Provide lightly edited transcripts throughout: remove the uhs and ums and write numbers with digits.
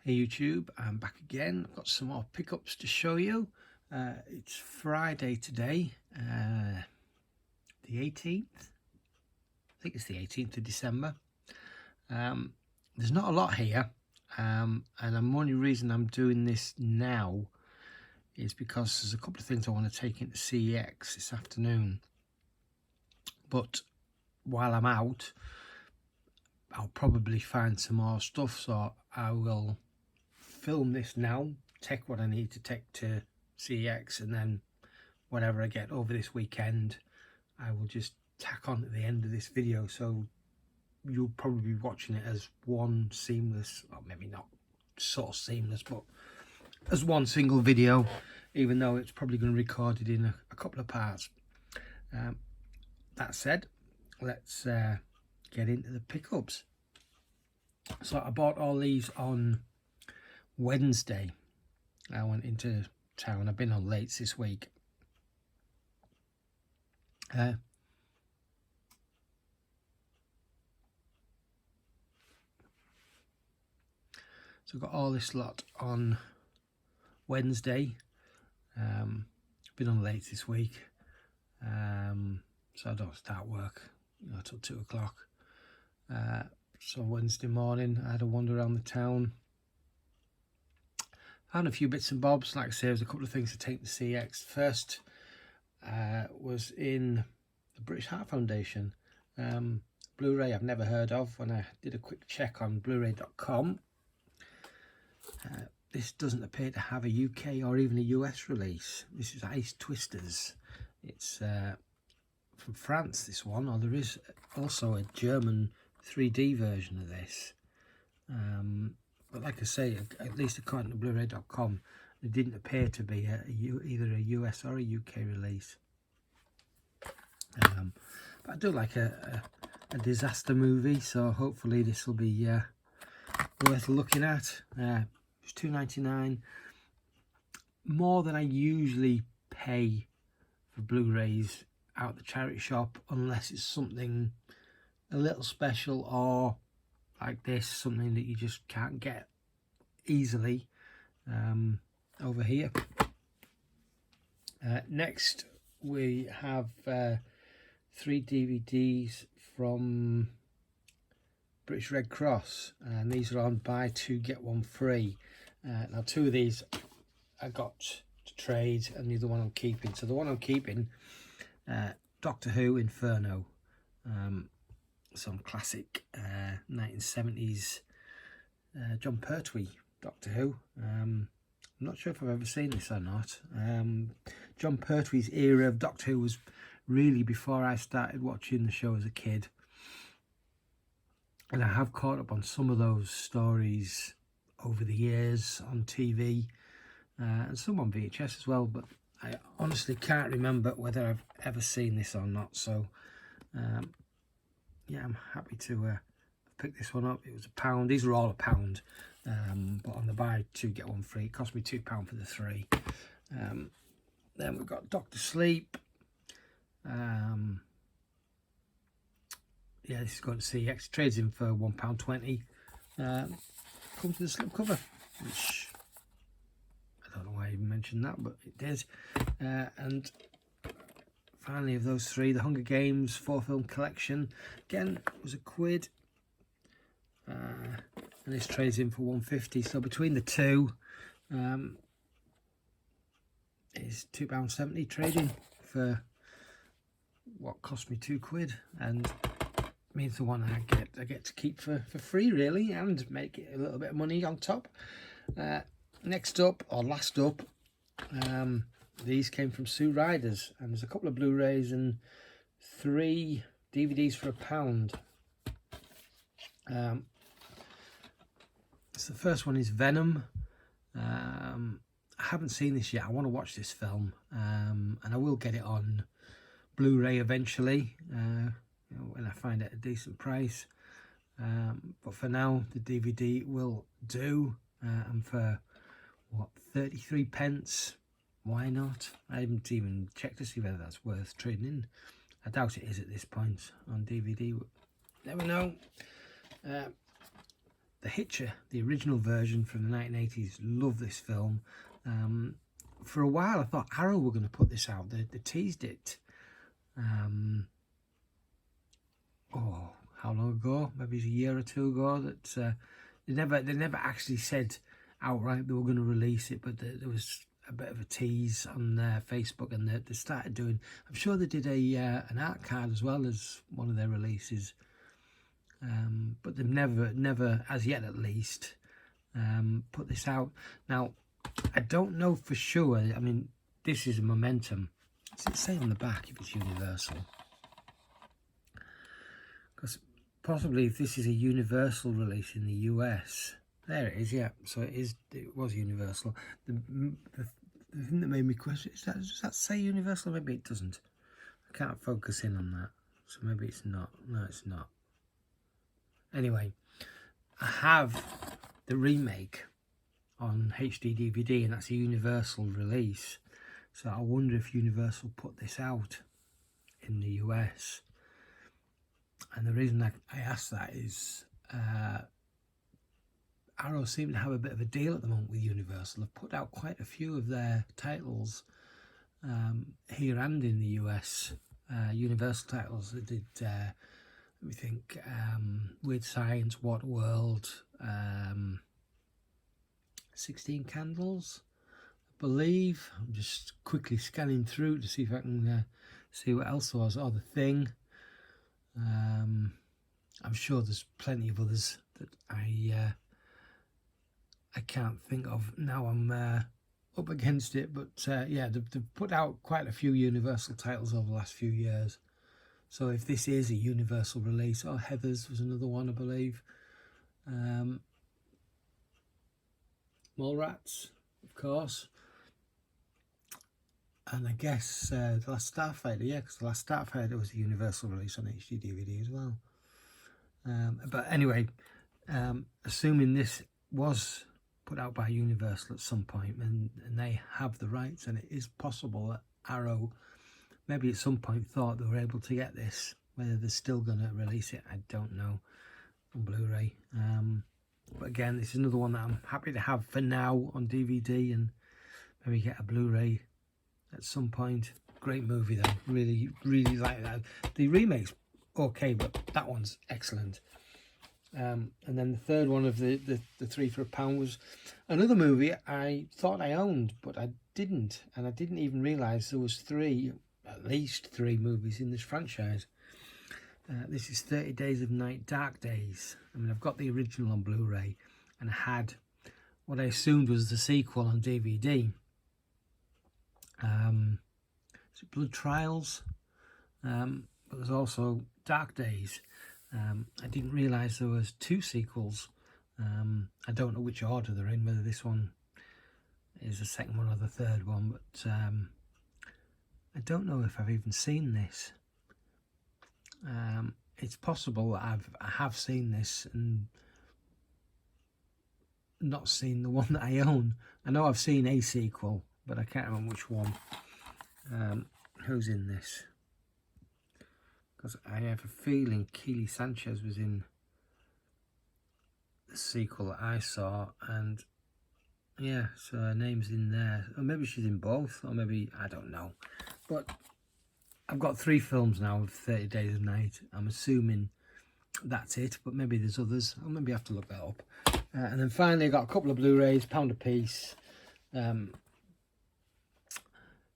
Hey YouTube, I'm back again. I've got some more pickups to show you. It's Friday today, the 18th. I think it's the 18th of December. There's not a lot here, and the only reason I'm doing this now is because there's a couple of things I want to take into CEX this afternoon. But while I'm out, I'll probably find some more stuff, so I will film this now, take what I need to take to CEX, and then whatever I get over this weekend I will just tack on at the end of this video, so you'll probably be watching it as one seamless, or maybe not sort of seamless, but as one single video, even though it's probably going to be recorded in a couple of parts. That said, let's get into the pickups. So I bought all these on Wednesday. I went into town. I've been on late this week. So I've got all this lot on Wednesday. Been on late this week, so I don't start work till 2 o'clock. So Wednesday morning I had a wander around the town, found a few bits and bobs. Like I say, there's a couple of things to take to CEX. First was in the British Heart Foundation. Blu Ray I've never heard of. When I did a quick check on Blu-ray.com, this doesn't appear to have a UK or even a US release. This is Ice Twisters. It's from France, this one, or there is also a German 3D version of this. But like I say, at least according to Blu-ray.com, it didn't appear to be either a US or a UK release. But I do like a disaster movie, so hopefully this will be worth looking at. It's $2.99, more than I usually pay for Blu-rays out the charity shop, unless it's something a little special, or like this, something that you just can't get easily over here. Next we have 3 DVDs from British Red Cross, and these are on buy 2 get 1 free. Now 2 of these I got to trade, and the other one I'm keeping. So the one I'm keeping, Doctor Who Inferno, some classic 1970s John Pertwee Doctor Who. I'm not sure if I've ever seen this or not. John Pertwee's era of Doctor Who was really before I started watching the show as a kid, and I have caught up on some of those stories over the years on TV, and some on VHS as well, but I honestly can't remember whether I've ever seen this or not. So yeah, I'm happy to pick this one up. It was £1. These are all £1, but on the buy 2 get 1 free, it cost me £2 for the 3. Then we've got Doctor Sleep. Yeah, this is going to CEX. Trades in for £1.20. Comes with a slipcover, which I don't know why I even mentioned that, but it did. And finally, of those 3, the Hunger Games 4-film collection. Again, it was £1, and this trades in for £1.50. So between the 2, is £2.70 trading for what cost me £2, and means the one I get to keep for free, really, and make it a little bit of money on top. Next up, or last up, these came from Sue Riders, and there's a couple of Blu-rays and 3 DVDs for £1. So the first one is Venom. I haven't seen this yet. I want to watch this film, and I will get it on Blu-ray eventually, when I find it at a decent price. But for now, the DVD will do, and for what, 33p, why not? I haven't even checked to see whether that's worth trading in. I doubt it is at this point on DVD, but never know. The Hitcher, the original version from the 1980s. Love this film. For a while I thought Arrow were going to put this out. They teased it. Oh, how long ago? Maybe it's a year or two ago. That they never actually said outright they were going to release it, but there was a bit of a tease on their Facebook, and they started doing. I'm sure they did an art card as well as one of their releases, but they've never, as yet at least, put this out. Now, I don't know for sure. I mean, this is a Momentum. Does it say on the back if it's Universal? Because possibly if this is a Universal release in the US, there it is. Yeah, so it was Universal. The thing that made me question is does that say Universal? Maybe it doesn't. I can't focus in on that, so maybe it's not. No, it's not. Anyway, I have the remake on HD DVD, and that's a Universal release. So I wonder if Universal put this out in the US. And the reason I ask that is Arrow seem to have a bit of a deal at the moment with Universal. They've put out quite a few of their titles here and in the US. Universal titles. They did, let me think, Weird Science, Waterworld, 16 Candles, I believe. I'm just quickly scanning through to see if I can see what else there was. Oh, The Thing. I'm sure there's plenty of others that I can't think of now. I'm up against it, but yeah, they've put out quite a few Universal titles over the last few years. So if this is a Universal release, oh, Heathers was another one, I believe. Mallrats, of course. And I guess The Last Starfighter, yeah, because The Last Starfighter was a Universal release on HD DVD as well. But anyway, assuming this was put out by Universal at some point, and they have the rights, and it is possible that Arrow maybe at some point thought they were able to get this. Whether they're still going to release it, I don't know, on Blu-ray. But again, this is another one that I'm happy to have for now on DVD, and maybe get a Blu-ray at some point. Great movie though, really like that. The remake's okay, but that one's excellent. And then the third one of the three for £1 was another movie I thought I owned, but I didn't, and I didn't even realise there was at least three movies in this franchise. This is 30 Days of Night, Dark Days. I mean, I've got the original on Blu-ray, and I had what I assumed was the sequel on DVD. Is it Blood Trials? But there's also Dark Days. I didn't realise there was two sequels. I don't know which order they're in, whether this one is the second one or the third one, but I don't know if I've even seen this. It's possible that I have seen this and not seen the one that I own. I know I've seen a sequel, but I can't remember which one. Who's in this? Because I have a feeling Keely Sanchez was in the sequel that I saw, and yeah, so her name's in there. Or maybe she's in both, or maybe, I don't know. But I've got three films now of 30 Days of Night. I'm assuming that's it, but maybe there's others. I'll maybe have to look that up. And then finally, I got a couple of Blu-rays, £1 a piece.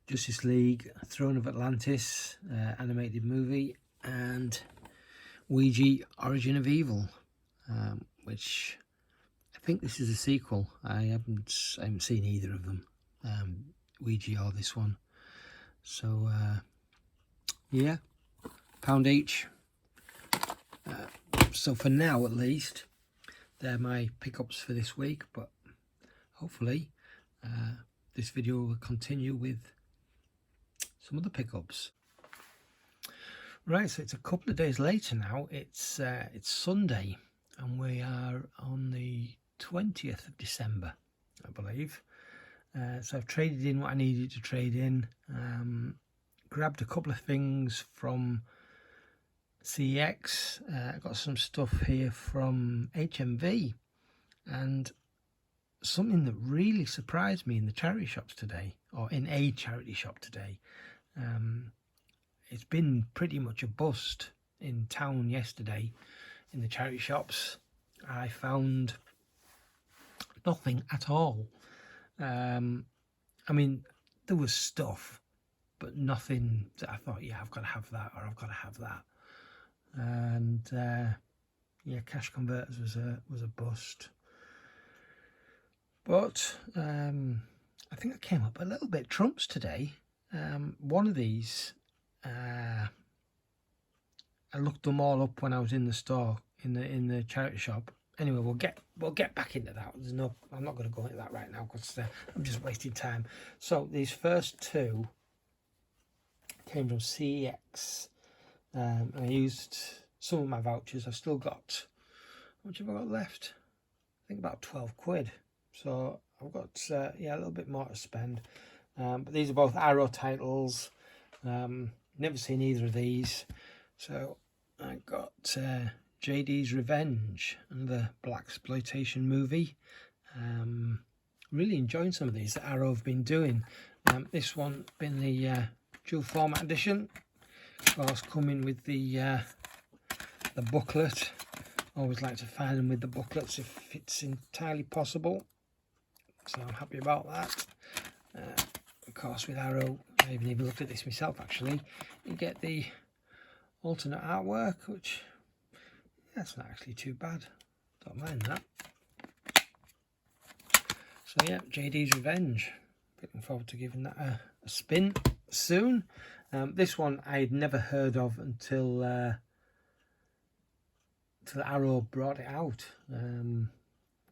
Justice League, Throne of Atlantis, animated movie, and Ouija, Origin of Evil, which I think this is a sequel. I haven't seen either of them, Ouija or this one. So yeah, £1 each. So for now, at least, they're my pickups for this week. But hopefully, this video will continue with some other pickups. Right, so it's a couple of days later now. It's Sunday, and we are on the 20th of December, I believe. So I've traded in what I needed to trade in. Grabbed a couple of things from CEX. I got some stuff here from HMV. And something that really surprised me in the charity shops today, or in a charity shop today, it's been pretty much a bust in town yesterday. In the charity shops, I found nothing at all. I mean, there was stuff, but nothing that I thought, yeah, I've got to have that, or I've got to have that. And yeah, Cash Converters was a bust. But I think I came up a little bit trumps today. One of these, I looked them all up when I was in the store, in the charity shop. Anyway, we'll get back into that. I'm not going to go into that right now because I'm just wasting time. So these first two came from CEX. I used some of my vouchers. I've still got, how much have I got left? I think about 12 quid. So I've got yeah, a little bit more to spend. But these are both Arrow titles. Never seen either of these. So I got JD's Revenge, another blaxploitation movie. Really enjoying some of these that Arrow have been doing. This one been the dual format edition, of course, coming with the booklet. Always like to find them with the booklets if it's entirely possible, so I'm happy about that. Of course, with Arrow, I haven't even looked at this myself actually, you get the alternate artwork, which that's not actually too bad, don't mind that. So yeah, JD's Revenge, looking forward to giving that a spin soon. This one I had never heard of until Arrow brought it out a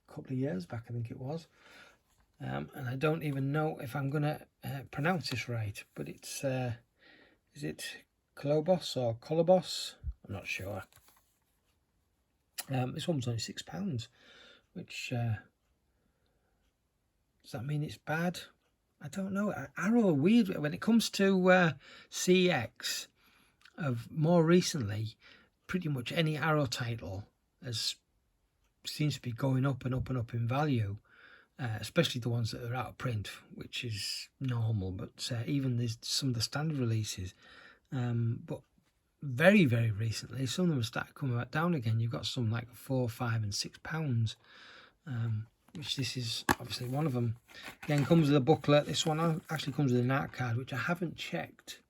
couple of years back, I think it was. And I don't even know if I'm going to pronounce this right, but it's, is it Colobos or Colobos? I'm not sure. This one was only £6, which, does that mean it's bad? I don't know. Arrow are weird when it comes to CX. Of more recently, pretty much any Arrow title seems to be going up and up and up in value, especially the ones that are out of print, which is normal. But even there's some of the standard releases. But very, very recently, some of them have started coming back down again. You've got some like £4, £5 and £6. Which this is obviously one of them. Again, comes with a booklet. This one actually comes with an art card, which I haven't checked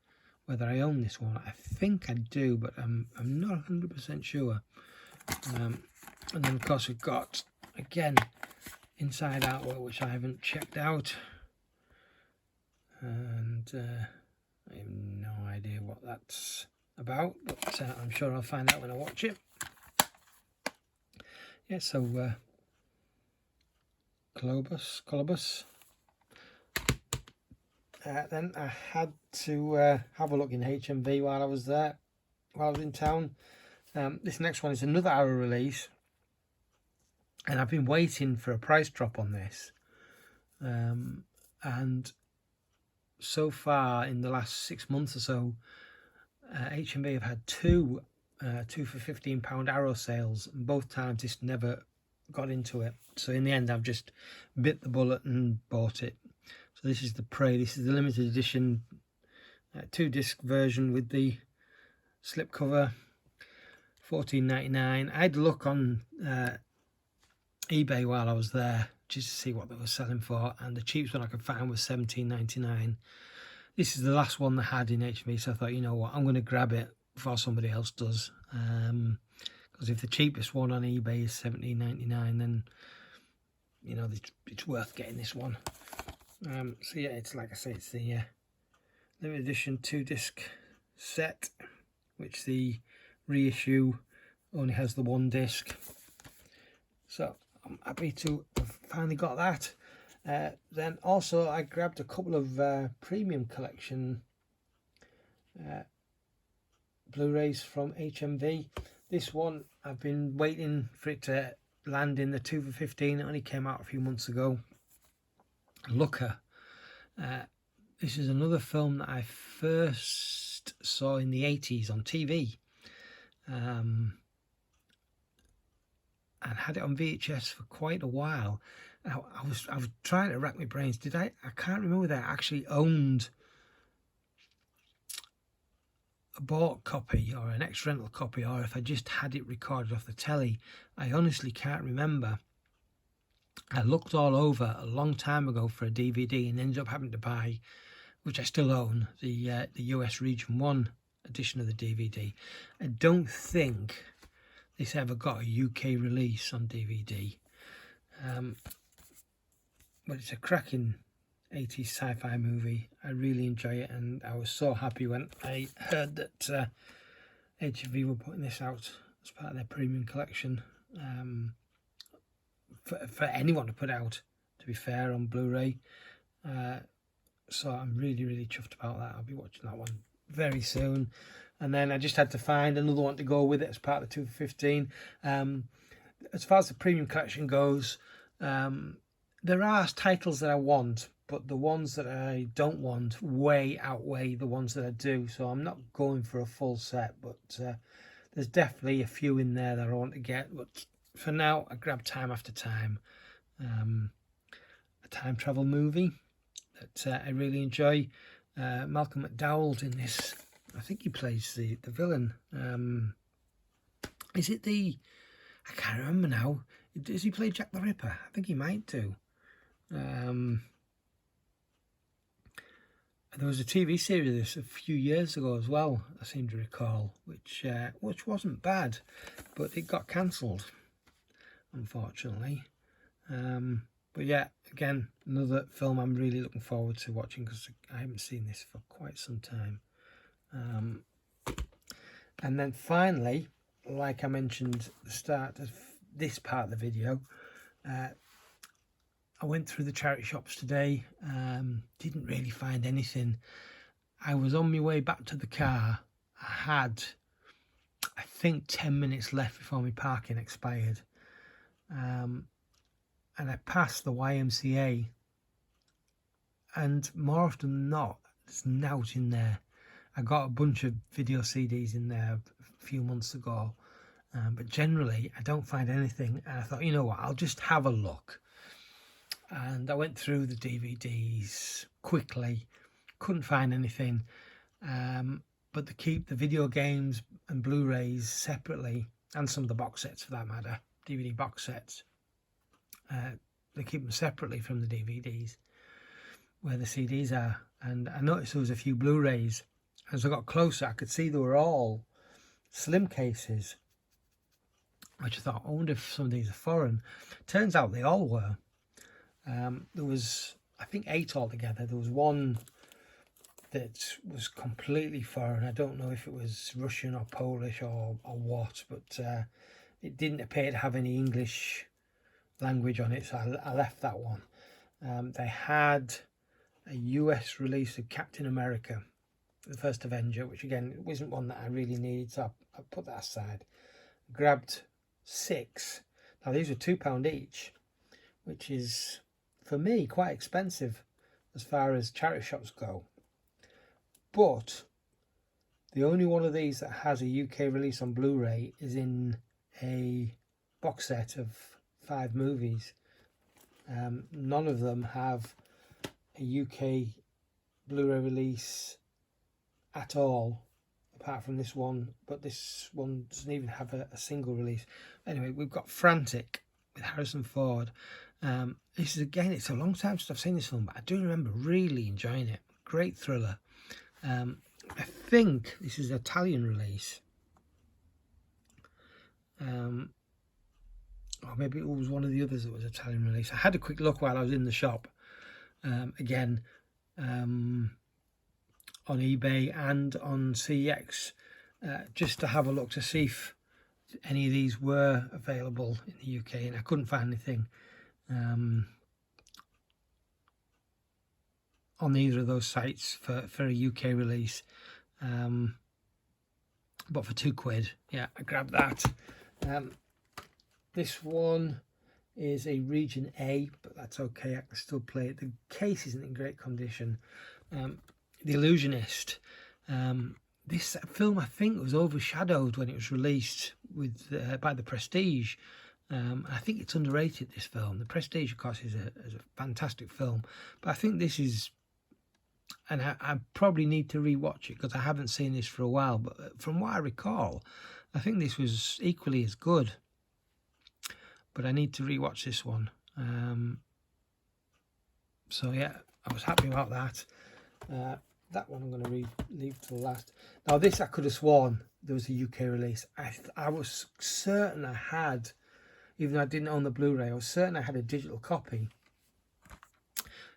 whether I own this one. I think I do, but I'm not 100% sure. And then, of course, we've got, again, inside artwork, which I haven't checked out. And I have no idea what that's about, but I'm sure I'll find out when I watch it. Yeah, so Colobus. Then I had to have a look in HMV while I was there, while I was in town. This next one is another Arrow release, and I've been waiting for a price drop on this. And so far, in the last 6 months or so, HMV have had two for £15 Arrow sales, and both times this never got into it. So in the end, I've just bit the bullet and bought it. So this is the Prey. This is the limited edition 2-disc version with the slipcover, $14.99. I had a look on eBay while I was there just to see what they were selling for, and the cheapest one I could find was $17.99. This is the last one they had in HMV, so I thought, you know what, I'm going to grab it before somebody else does. Because if the cheapest one on eBay is $17.99, then you know it's worth getting this one. So yeah, it's like I say, it's the limited edition 2-disc set, which the reissue only has the 1 disc. So I'm happy to have finally got that. Then also I grabbed a couple of premium collection Blu-rays from HMV. This one, I've been waiting for it to land in the 2 for 15. It only came out a few months ago. Looker. This is another film that I first saw in the 80s on TV. and had it on VHS for quite a while. I was trying to rack my brains. I can't remember that I actually owned a bought copy or an ex-rental copy, or if I just had it recorded off the telly. I honestly can't remember. I looked all over a long time ago for a DVD and ended up having to buy, which I still own, the US Region 1 edition of the DVD. I don't think this ever got a UK release on DVD. But it's a cracking 80s sci-fi movie. I really enjoy it, and I was so happy when I heard that HV were putting this out as part of their premium collection. For anyone to put out, to be fair, on Blu-ray. So I'm really, really chuffed about that. I'll be watching that one very soon. And then I just had to find another one to go with it as part of the 2 for 15. As far as the premium collection goes, there are titles that I want, but the ones that I don't want way outweigh the ones that I do. So I'm not going for a full set, but there's definitely a few in there that I want to get. But for now, I grab Time After Time, a time travel movie that I really enjoy. Malcolm McDowell's in this. I think he plays the villain. Is it the... I can't remember now. Does he play Jack the Ripper? I think he might do. There was a TV series of this a few years ago as well, I seem to recall, which wasn't bad, but it got cancelled, unfortunately. But yeah, again, another film I'm really looking forward to watching, because I haven't seen this for quite some time. And then finally, like I mentioned at the start of this part of the video, I went through the charity shops today, didn't really find anything. I was on my way back to the car. I had, I think, 10 minutes left before my parking expired. And I passed the YMCA, and more often than not, there's nought in there. I got a bunch of video CDs in there a few months ago, but generally I don't find anything. And I thought, you know what, I'll just have a look. And I went through the DVDs quickly, couldn't find anything. But they keep the video games and Blu-rays separately, and some of the box sets for that matter, DVD box sets. They keep them separately from the DVDs where the CDs are. And I noticed there was a few Blu-rays. As I got closer, I could see they were all slim cases, which I thought, I wonder if some of these are foreign. Turns out they all were. There was, I think, 8 altogether. There was one that was completely foreign. I don't know if it was Russian or Polish or what, but it didn't appear to have any English language on it, so I left that one. They had a US release of Captain America, the first Avenger, which again wasn't one that I really needed, so I put that aside. Grabbed 6. Now these were £2 each, which is, for me, quite expensive as far as charity shops go. But the only one of these that has a UK release on Blu-ray is in a box set of 5 movies. None of them have a UK Blu-ray release at all, apart from this one, but this one doesn't even have a single release. Anyway, we've got Frantic with Harrison Ford. This is, again, it's a long time since I've seen this film, but I do remember really enjoying it. Great thriller. I think this is an Italian release. Or maybe it was one of the others that was Italian release. I had a quick look while I was in the shop. Again, on eBay and on CX, just to have a look to see if any of these were available in the UK, and I couldn't find anything on either of those sites for a UK release. But for £2, yeah, I grabbed that. This one is a Region A, but that's okay, I can still play it. The case isn't in great condition. The Illusionist. This film, I think, was overshadowed when it was released with by The Prestige. I think it's underrated, this film. The Prestige, of course, is a fantastic film, but I think this is, and I probably need to rewatch it because I haven't seen this for a while, but from what I recall, I think this was equally as good, but I need to rewatch this one. So yeah, I was happy about that. That one I'm going to leave till last. Now this, I could have sworn there was a UK release. I was certain I had, even though I didn't own the Blu-ray, I was certain I had a digital copy.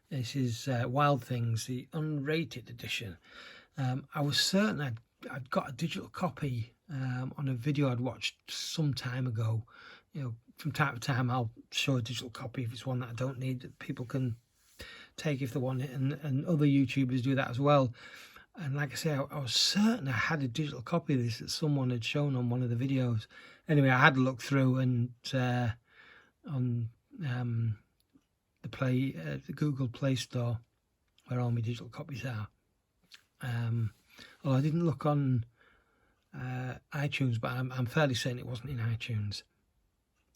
This is Wild Things, the unrated edition. I was certain I'd got a digital copy on a video I'd watched some time ago. You know, from time to time I'll show a digital copy if it's one that I don't need, that people can take if they want it, and other YouTubers do that as well. And like I say, I was certain I had a digital copy of this that someone had shown on one of the videos. Anyway, I had a look through, and on the Google Play Store, where all my digital copies are. Well, I didn't look on iTunes, but I'm fairly certain it wasn't in iTunes.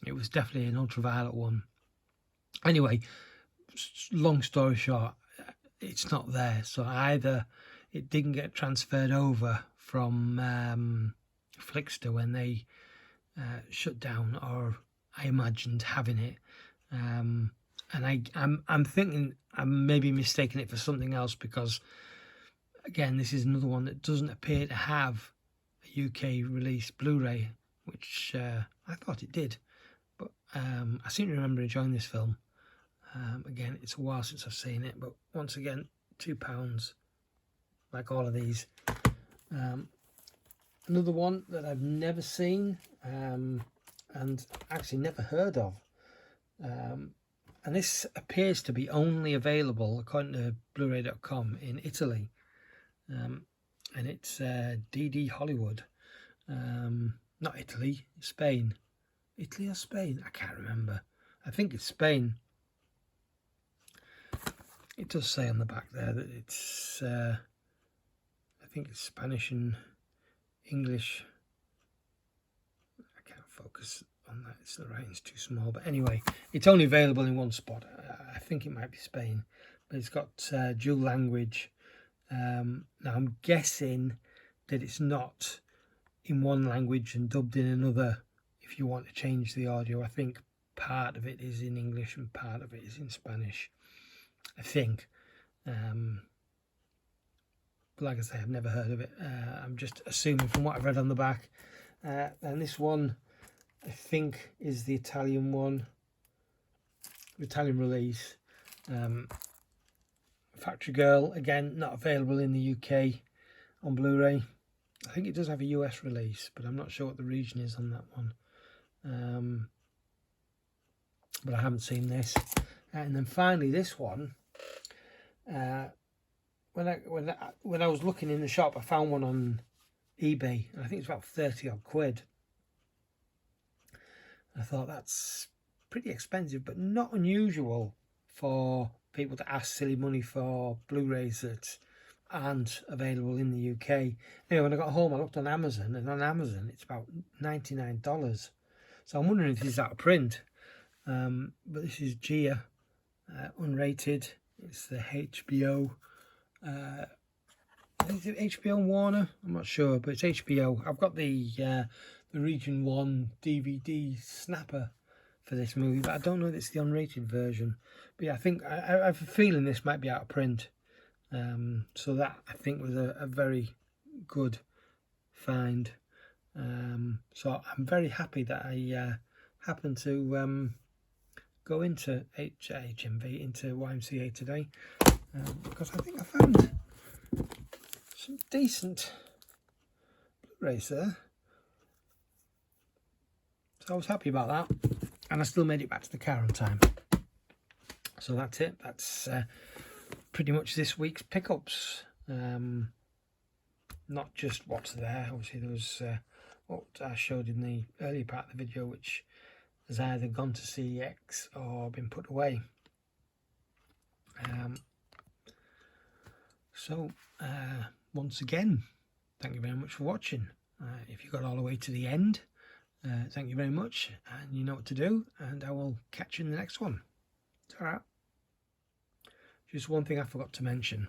It was definitely an ultraviolet one. Anyway, long story short, it's not there. So either it didn't get transferred over from Flickster when they shut down, or I imagined having it. And I'm thinking I may be mistaking it for something else, because again, this is another one that doesn't appear to have a UK release Blu-ray, which I thought it did, but I seem to remember enjoying this film. Again, it's a while since I've seen it, but once again, £2, like all of these. Another one that I've never seen, and actually never heard of, and this appears to be only available, according to Blu-ray.com, in Italy, and it's DD Hollywood. Not Italy, Spain. Italy or Spain? I can't remember. I think it's Spain. It does say on the back there that it's, I think it's Spanish and English. I can't focus on that, the writing's too small. But anyway, it's only available in one spot. I think it might be Spain, but it's got dual language. Now I'm guessing that it's not in one language and dubbed in another if you want to change the audio. I think part of it is in English and part of it is in Spanish, I think. But like I say, I've never heard of it. I'm just assuming from what I've read on the back. And this one, I think, is the Italian one, the Italian release. Factory Girl, again, not available in the UK on Blu-ray. I think it does have a US release, but I'm not sure what the region is on that one. But I haven't seen this. And then finally, this one. When I was looking in the shop, I found one on eBay, and I think it's about 30 odd quid. I thought that's pretty expensive, but not unusual for people to ask silly money for Blu-rays that aren't available in the UK. Anyway, when I got home, I looked on Amazon, and on Amazon it's about $99. So I'm wondering if this is out of print. But this is Gia, unrated. It's the HBO. Is it HBO and Warner? I'm not sure, but it's HBO. I've got the Region 1 DVD snapper for this movie, but I don't know if it's the unrated version. But yeah, I think I have a feeling this might be out of print. So that, I think, was a very good find. So I'm very happy that I happened to go into HMV, into YMCA today, because I think I found some decent Blu-rays there. So I was happy about that, and I still made it back to the car on time. So that's it. That's pretty much this week's pickups. Not just what's there. Obviously there was what I showed in the earlier part of the video, which has either gone to CEX or been put away. So once again, thank you very much for watching. If you got all the way to the end, Thank you very much, and you know what to do, and I will catch you in the next one. Ta-ra. Just one thing I forgot to mention.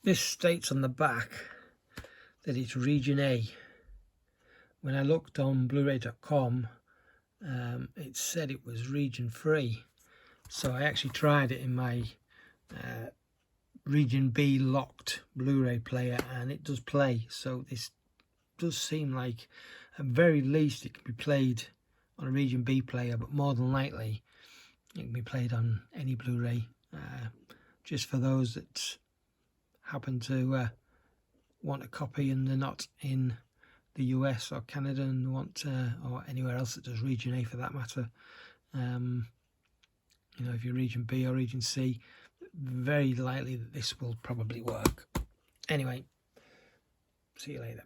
This states on the back that it's region A. When I looked on Blu-ray.com, it said it was region 3. So I actually tried it in my region B locked Blu-ray player, and it does play. So this does seem like, at very least, it can be played on a region B player, but more than likely it can be played on any Blu-ray, just for those that happen to want a copy and they're not in the US or Canada and want or anywhere else that does region A for that matter. You know, if you're region B or region C, very likely that this will probably work. Anyway, see you later.